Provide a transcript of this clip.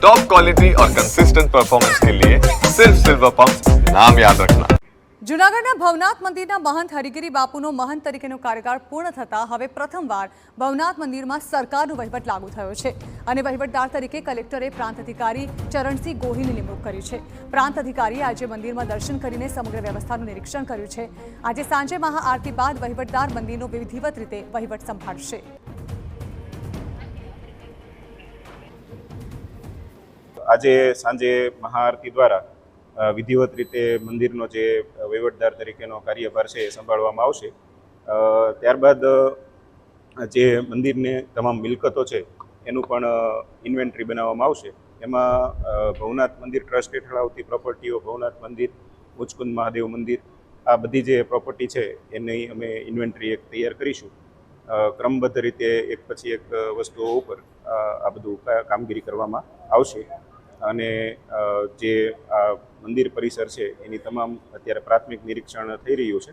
Top quality और consistent performance के लिए सिर्फ सिल्वर पंप नाम याद रखना। જૂનાગઢના ભવનાથ મંદિરના મહંત હરિગિરી બાપુનો મહંત તરીકેનો કાર્યકાળ પૂર્ણ થતાં હવે પ્રથમવાર ભવનાથ મંદિરમાં સરકારનો વહીવટ લાગુ થયો છે અને વહીવટદાર તરીકે કલેક્ટરે પ્રાંત અધિકારી ચરણસિંહ ગોહિલની નિમણૂક કરી છે। પ્રાંત અધિકારીએ આજે મંદિરમાં દર્શન કરીને સમગ્ર વ્યવસ્થાનું નિરીક્ષણ કર્યું છે। આજે સાંજે મહાઆરતી બાદ વહીવટદાર મંદિરનો વિધિવત રીતે વહીવટ સંભાળશે। આજે સાંજે મહાઆરતી દ્વારા વિધિવત રીતે મંદિરનો જે વહીવટદાર તરીકેનો કાર્યભાર છે એ સંભાળવામાં આવશે। ત્યારબાદ જે મંદિરની તમામ મિલકતો છે એનું પણ ઇન્વેન્ટરી બનાવવામાં આવશે। એમાં ભવનાથ મંદિર ટ્રસ્ટ હેઠળ આવતી પ્રોપર્ટીઓ, ભવનાથ મંદિર, ઉચ્ચકુંદ મહાદેવ મંદિર, આ બધી જે પ્રોપર્ટી છે એની અમે ઇન્વેન્ટરી એક તૈયાર કરીશું। ક્રમબદ્ધ રીતે એક પછી એક વસ્તુઓ ઉપર આ બધું કામગીરી કરવામાં આવશે અને જે આ મંદિર પરિસર છે એની તમામ અત્યારે પ્રાથમિક નિરીક્ષણ થઈ રહ્યું છે।